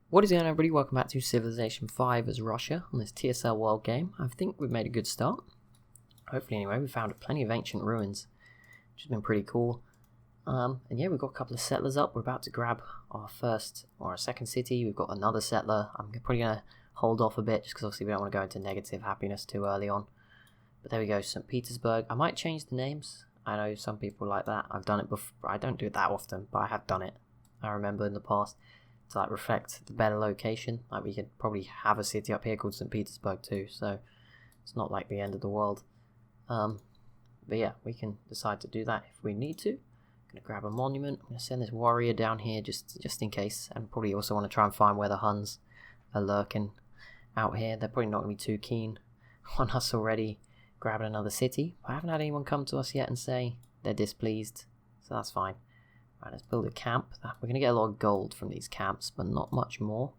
What is going on, everybody? Welcome back to Civilization 5 as Russia on this TSL world game. I think we've made a good start. Hopefully, anyway. We found plenty of ancient ruins, which has been pretty cool. And yeah, we've got a couple of settlers up. We're about to grab our first or our second city. We've got another settler. I'm probably going to hold off a bit just because obviously we don't want to go into negative happiness too early on. But there we go, St. Petersburg. I might change the names. I know some people like that. I've done it before. I don't do it that often, but I have done it. I remember in the past. To like reflect the better location. Like we could probably have a city up here called St. Petersburg too, so it's not like the end of the world. But yeah, we can decide to do that if we need to. I'm gonna grab a monument. I'm gonna send this warrior down here just in case, and probably also want to try and find where the Huns are lurking out here. They're probably not gonna be too keen on us already grabbing another city. I haven't had anyone come to us yet and say they're displeased, so that's fine. Right, let's build a camp. We're going to get a lot of gold from these camps, but not much more.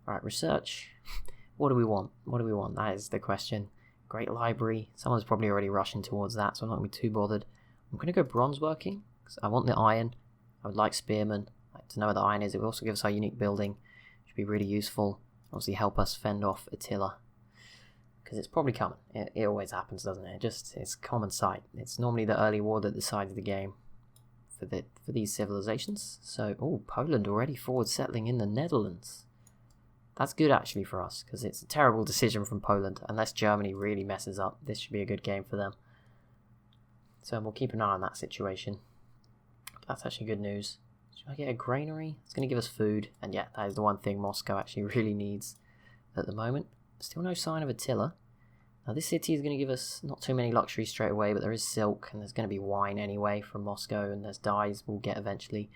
Alright, research. What do we want? What do we want? That is the question. Great library. Someone's probably already rushing towards that, so I'm not going to be too bothered. I'm going to go bronze working, because I want the iron. I would like spearmen. I'd like to know where the iron is. It will also give us our unique building. Should be really useful. Obviously help us fend off Attila. Because it's probably coming. It always happens, doesn't it? It's common sight. It's normally the early war that decides the game. For these civilizations. So, oh, Poland already forward settling in the Netherlands. That's good actually for us, because it's a terrible decision from Poland. Unless Germany really messes up, this should be a good game for them. So we'll keep an eye on that situation. That's actually good news. Should I get a granary? It's going to give us food, and yeah, that is the one thing Moscow actually really needs at the moment. Still no sign of Attila. Now this city is going to give us not too many luxuries straight away, but there is silk, and there's going to be wine anyway from Moscow, and there's dyes we'll get eventually.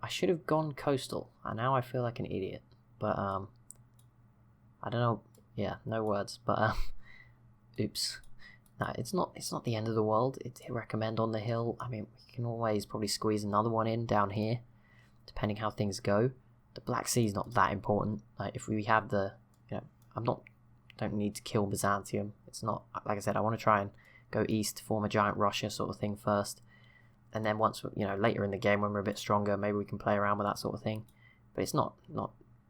I should have gone coastal, and now I feel like an idiot. But, I don't know. Yeah, no words, but, oops. No, it's not the end of the world. It's recommend on the hill. I mean, we can always probably squeeze another one in down here, depending how things go. The Black Sea is not that important. Like, if we have the, don't need to kill Byzantium. It's not, like I said, I want to try and go east, form a giant Russia sort of thing first. And then once, later in the game when we're a bit stronger, maybe we can play around with that sort of thing. But it's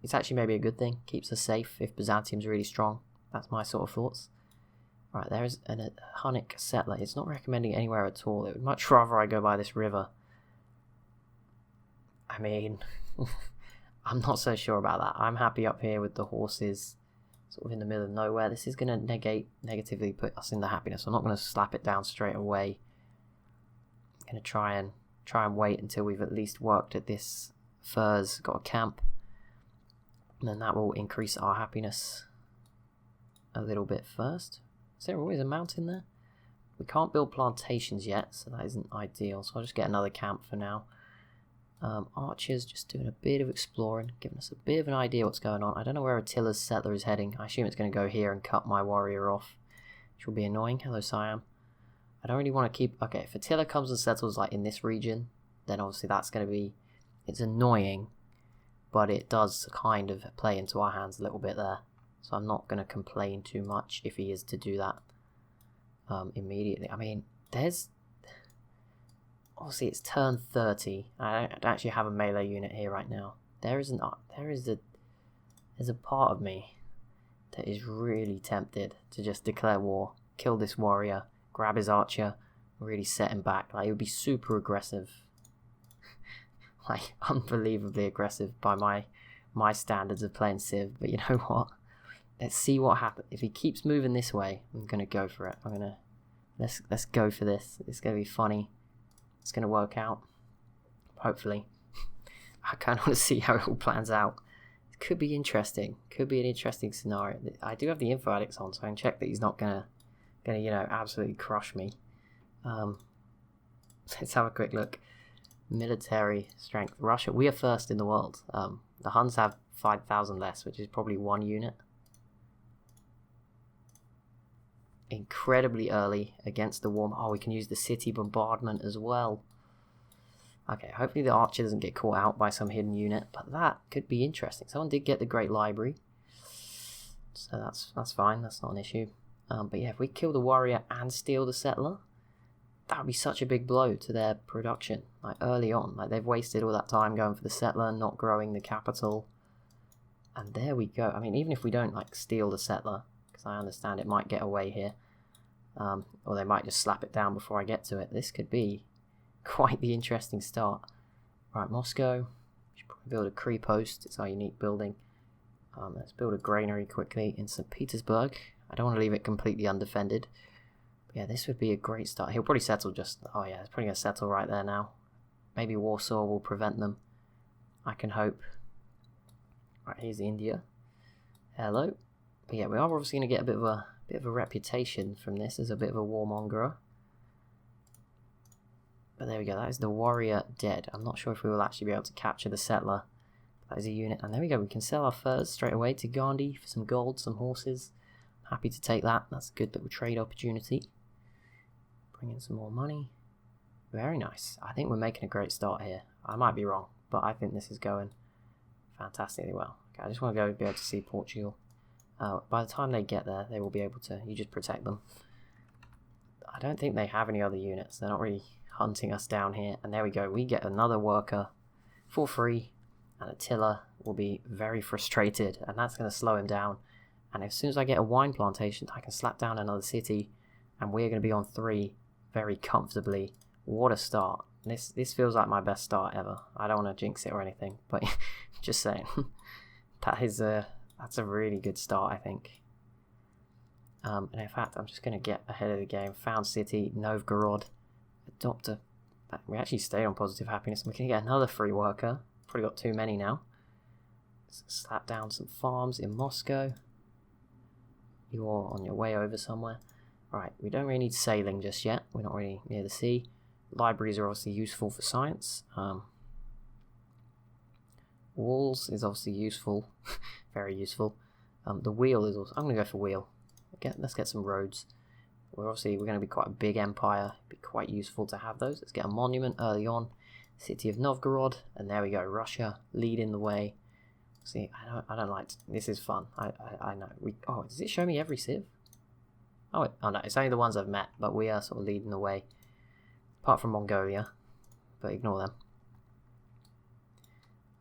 it's actually maybe a good thing. Keeps us safe if Byzantium's really strong. That's my sort of thoughts. Right, there's a Hunnic settler. It's not recommending anywhere at all. It would much rather I go by this river. I mean, I'm not so sure about that. I'm happy up here with the horses. Sort of in the middle of nowhere. This is going to negatively put us in the happiness. I'm not going to slap it down straight away. I'm going to try and wait until we've at least worked at this furs, got a camp, and then that will increase our happiness a little bit first. Is there always a mountain there? We can't build plantations yet, so that isn't ideal. So I'll just get another camp for now. Archers just doing a bit of exploring, giving us a bit of an idea what's going on. I don't know where Attila's settler is heading. I assume it's going to go here and cut my warrior off, which will be annoying. Hello, Siam. I don't really want to keep... Okay, if Attila comes and settles like in this region, then obviously that's going to be... It's annoying, but it does kind of play into our hands a little bit there. So I'm not going to complain too much if he is to do that immediately. I mean, there's... Obviously, it's turn 30. I don't actually have a melee unit here right now. There's a part of me that is really tempted to just declare war, kill this warrior, grab his archer, really set him back. Like, it would be super aggressive. Like, unbelievably aggressive by my standards of playing Civ. But you know what? Let's see what happens. If he keeps moving this way, I'm gonna go for it. Let's go for this. It's gonna be funny. It's going to work out, hopefully. I kind of want to see how it all plans out. It could be interesting. Could be an interesting scenario. I do have the info addicts on, so I can check that he's not going to absolutely crush me. Let's have a quick look. Military strength. Russia, we are first in the world. The Huns have 5,000 less, which is probably one unit. Incredibly early against the warm. Oh, we can use the city bombardment as well. Okay, hopefully the archer doesn't get caught out by some hidden unit, but that could be interesting. Someone did get the Great Library, so that's fine. That's not an issue. But yeah, if we kill the warrior and steal the settler, that would be such a big blow to their production. Like early on, like they've wasted all that time going for the settler, not growing the capital. And there we go. I mean, even if we don't like steal the settler, because I understand it might get away here, or they might just slap it down before I get to it, this could be quite the interesting start. Right, Moscow. Should probably build a Cree post. It's our unique building. Let's build a granary quickly in St. Petersburg. I don't want to leave it completely undefended. But yeah, this would be a great start. He'll probably settle just... Oh yeah, he's probably going to settle right there now. Maybe Warsaw will prevent them. I can hope. Right, here's India. Hello. But yeah, we are obviously going to get a bit of a reputation from this as a bit of a warmongerer. But there we go, that is the warrior dead. I'm not sure if we will actually be able to capture the settler. That is a unit. And there we go, we can sell our furs straight away to Gandhi for some gold, some horses. Happy to take that. That's a good little trade opportunity. Bring in some more money. Very nice. I think we're making a great start here. I might be wrong, but I think this is going fantastically well. Okay, I just want to be able to see Portugal. By the time they get there, they will be able to... You just protect them. I don't think they have any other units. They're not really hunting us down here. And there we go. We get another worker for free. And Attila will be very frustrated. And that's going to slow him down. And as soon as I get a wine plantation, I can slap down another city. And we're going to be on 3 very comfortably. What a start. This feels like my best start ever. I don't want to jinx it or anything. But just saying. That's a really good start, I think. And in fact, I'm just going to get ahead of the game. Found city, Novgorod. Adopt a... We actually stayed on positive happiness. We can get another free worker. Probably got too many now. Let's slap down some farms in Moscow. You're on your way over somewhere. Right, we don't really need sailing just yet. We're not really near the sea. Libraries are obviously useful for science. Walls is obviously useful. Very useful. The wheel is also... I'm going to go for wheel. Let's get some roads. We're going to be quite a big empire. It'd be quite useful to have those. Let's get a monument early on. City of Novgorod. And there we go. Russia leading the way. See, I don't like... This is fun. I know. Oh, does it show me every civ? Oh no, it's only the ones I've met. But we are sort of leading the way. Apart from Mongolia. But ignore them.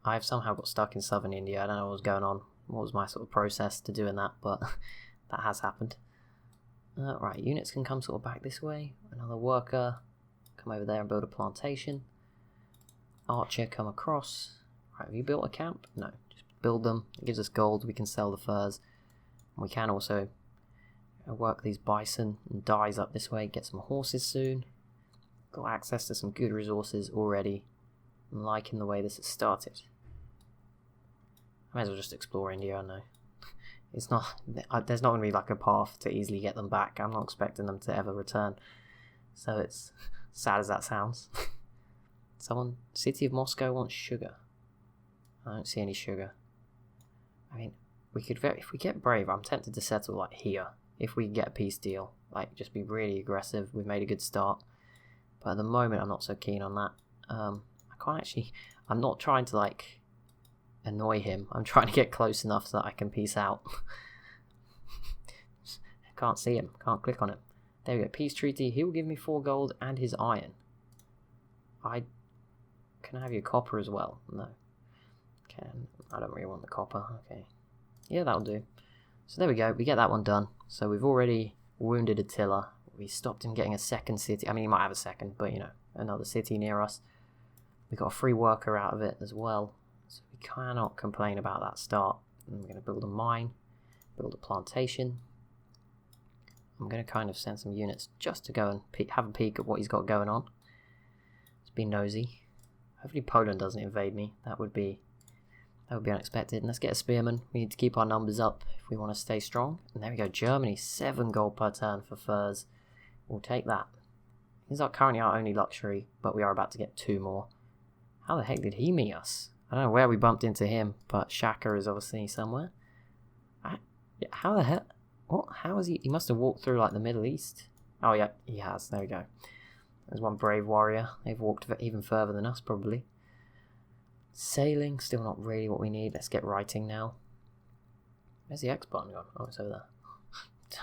I've somehow got stuck in southern India. I don't know what was going on. What was my sort of process to doing that, but that has happened. Right, units can come sort of back this way. Another worker, come over there and build a plantation. Archer, come across. Right, have you built a camp? No, just build them. It gives us gold, we can sell the furs. We can also work these bison and dyes up this way, get some horses soon. Got access to some good resources already. I'm liking the way this has started. I may as well just explore India, I know. It's not... There's not going to be like a path to easily get them back. I'm not expecting them to ever return. So it's sad as that sounds. Someone... City of Moscow wants sugar. I don't see any sugar. I mean, we could if we get brave, I'm tempted to settle like here. If we get a peace deal. Like, just be really aggressive. We've made a good start. But at the moment, I'm not so keen on that. I can't actually... I'm not trying to like... annoy him. I'm trying to get close enough so that I can peace out. Can't see him. Can't click on him. There we go. Peace treaty. He will give me 4 gold and his iron. Can I have your copper as well? No. I don't really want the copper. Okay. Yeah, that'll do. So there we go. We get that one done. So we've already wounded Attila. We stopped him getting a second city. I mean, he might have a second, but you know, another city near us. We got a free worker out of it as well. So we cannot complain about that start. And we're going to build a mine, build a plantation. I'm going to kind of send some units just to go and have a peek at what he's got going on. Let's be nosy. Hopefully Poland doesn't invade me. That would be unexpected. And let's get a spearman. We need to keep our numbers up if we want to stay strong. And there we go. Germany, 7 gold per turn for furs. We'll take that. These are currently our only luxury, but we are about to get 2 more. How the heck did he meet us? I don't know where we bumped into him, but Shaka is obviously somewhere. How the heck? What? How is he? He must have walked through like the Middle East. Oh yeah, he has. There we go. There's one brave warrior. They've walked even further than us probably. Sailing, still not really what we need. Let's get writing now. Where's the X button gone? Oh, it's over there.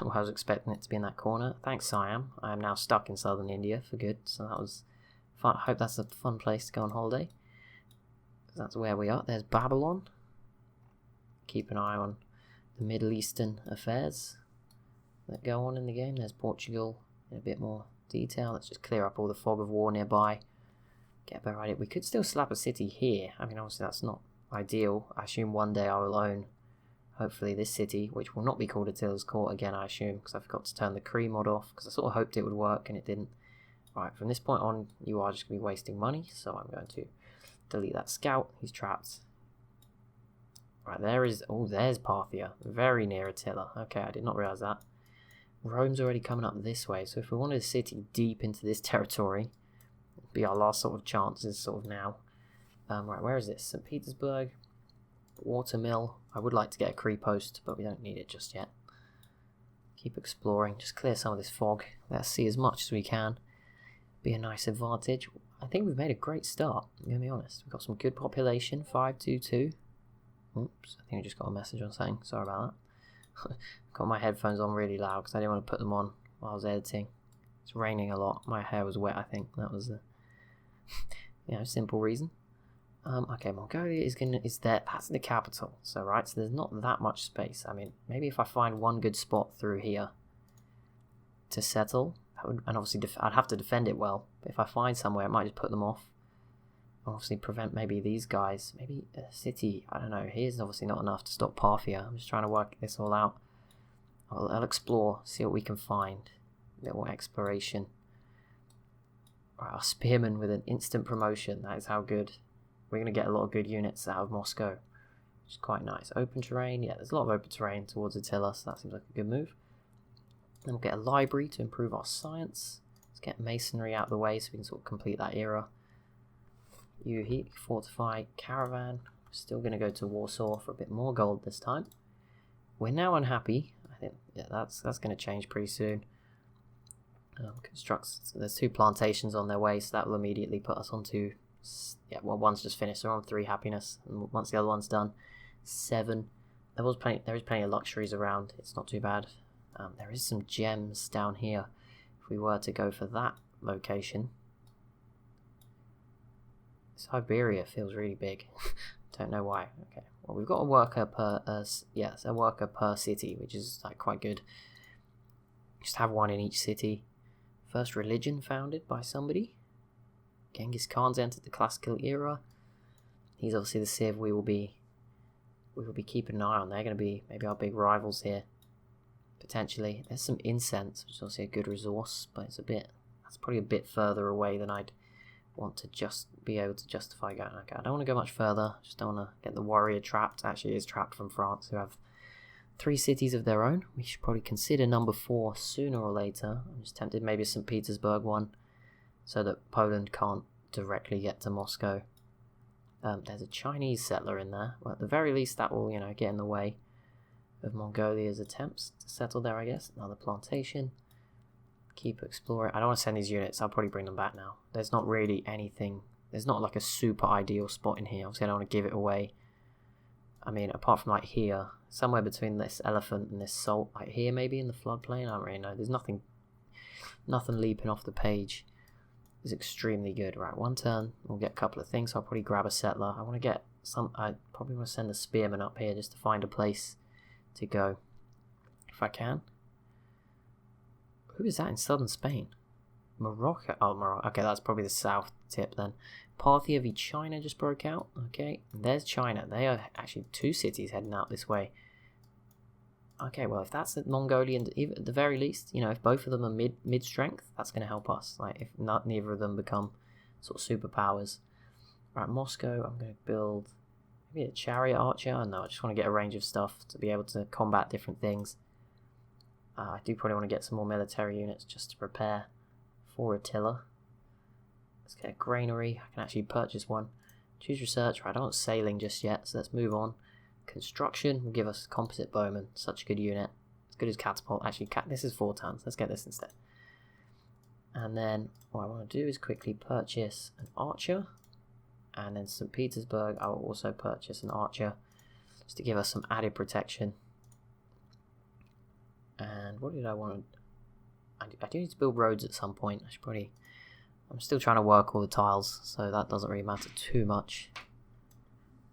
I was expecting it to be in that corner. Thanks, Siam. I am now stuck in southern India for good, so that was fun. I hope that's a fun place to go on holiday. That's where we are. There's Babylon. keep an eye on the Middle Eastern affairs that go on in the game. There's Portugal in a bit more detail. Let's just clear up all the fog of war nearby. Get a better idea. We could still slap a city here. I mean, obviously that's not ideal. I assume one day I will own, hopefully, this city, which will not be called Attila's Court again, I assume, because I forgot to turn the Cree mod off, because I sort of hoped it would work and it didn't. Right, from this point on, you are just going to be wasting money, so I'm going to delete that scout. He's trapped. Right, there is... Oh, there's Parthia. Very near Attila. Okay, I did not realise that. Rome's already coming up this way, so if we wanted a city deep into this territory, it'd be our last sort of chances sort of now. Right, where is this? St. Petersburg. Watermill. I would like to get a Cree post, but we don't need it just yet. Keep exploring. Just clear some of this fog. Let's see as much as we can. Be a nice advantage. I think we've made a great start, I'm going to be honest. We've got some good population. 522. Oops, I think I just got a message on something. Sorry about that. Got my headphones on really loud because I didn't want to put them on while I was editing. It's raining a lot. My hair was wet, I think. That was the simple reason. Okay, Mongolia is there. That's the capital. So right, so there's not that much space. I mean, maybe if I find one good spot through here to settle, that would, and obviously I'd have to defend it well. But if I find somewhere, I might just put them off. Obviously prevent maybe these guys. Maybe a city. I don't know. Here's obviously not enough to stop Parthia. I'm just trying to work this all out. I'll explore, see what we can find. Little exploration. Right, our spearmen with an instant promotion. That is how good. We're going to get a lot of good units out of Moscow, which is quite nice. Open terrain. Yeah, there's a lot of open terrain towards Attila, so that seems like a good move. Then we'll get a library to improve our science. Let's get masonry out of the way so we can sort of complete that era. Uhi, fortify caravan. We're still going to go to Warsaw for a bit more gold this time. We're now unhappy. I think that's going to change pretty soon. Constructs. There's 2 plantations on their way, so that will immediately put us onto. Yeah, well, one's just finished. They're on 3 happiness, and once the other one's done, 7. There is plenty of luxuries around. It's not too bad. There is some gems down here. If we were to go for that location, Siberia feels really big. Don't know why. Okay, well, we've got a worker per a worker per city, which is like quite good. Just have one in each city. First religion founded by somebody. Genghis Khan's entered the classical era. He's obviously the civ we will be keeping an eye on. They're going to be maybe our big rivals here, potentially. There's some incense, which is obviously a good resource, but that's probably a bit further away than I'd want to just be able to justify going. Okay, I don't want to go much further. Just don't want to get the warrior trapped. Actually, is trapped from France, who have 3 cities of their own. We should probably consider number 4 sooner or later. I'm just tempted maybe a St. Petersburg one, so that Poland can't directly get to Moscow. There's a Chinese settler in there. Well, at the very least, that will, get in the way of Mongolia's attempts to settle there, I guess. Another plantation. Keep exploring. I don't want to send these units. I'll probably bring them back now. There's not really anything. There's not like a super ideal spot in here. Obviously, I don't want to give it away. I mean, apart from like here, somewhere between this elephant and this salt, like here maybe in the floodplain. I don't really know. There's nothing leaping off the page. Is extremely good. Right, one turn, we'll get a couple of things. So I'll probably grab a settler. I want to get I probably want to send a spearman up here just to find a place to go, if I can. Who is that in southern Spain? Morocco. Oh, Morocco. Okay, that's probably the south tip then. Parthia v China just broke out. Okay, and there's China. They are actually 2 cities heading out this way. Okay, well, if that's the Mongolian, even at the very least, if both of them are mid strength, that's going to help us. Like, if not, neither of them become sort of superpowers. Right, Moscow, I'm going to build maybe a chariot archer. No, I just want to get a range of stuff to be able to combat different things. I do probably want to get some more military units just to prepare for Attila. Let's get a granary. I can actually purchase one. Choose research. Right, I don't want sailing just yet, so let's move on. Construction will give us composite bowman. Such a good unit. As good as catapult. Actually, this is 4 tons. Let's get this instead. And then what I want to do is quickly purchase an archer. And then St. Petersburg, I will also purchase an archer. Just to give us some added protection. And what did I want to... I do need to build roads at some point. I'm still trying to work all the tiles, so that doesn't really matter too much.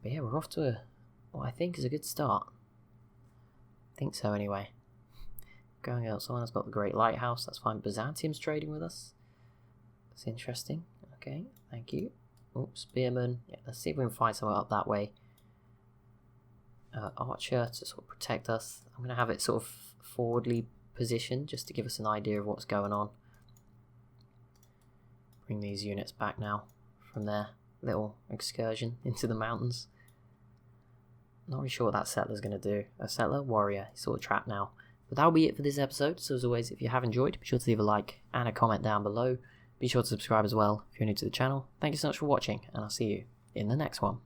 But yeah, we're off to what I think is a good start. I think so anyway. Going out, someone has got the Great Lighthouse, that's fine. Byzantium's trading with us. That's interesting. Okay, thank you. Oh, Spearman. Yeah, let's see if we can find someone up that way. Archer to sort of protect us. I'm going to have it sort of forwardly positioned just to give us an idea of what's going on. Bring these units back now from their little excursion into the mountains. Not really sure what that settler's going to do. A settler? Warrior. He's sort of trapped now. But that'll be it for this episode. So as always, if you have enjoyed, be sure to leave a like and a comment down below. Be sure to subscribe as well if you're new to the channel. Thank you so much for watching, and I'll see you in the next one.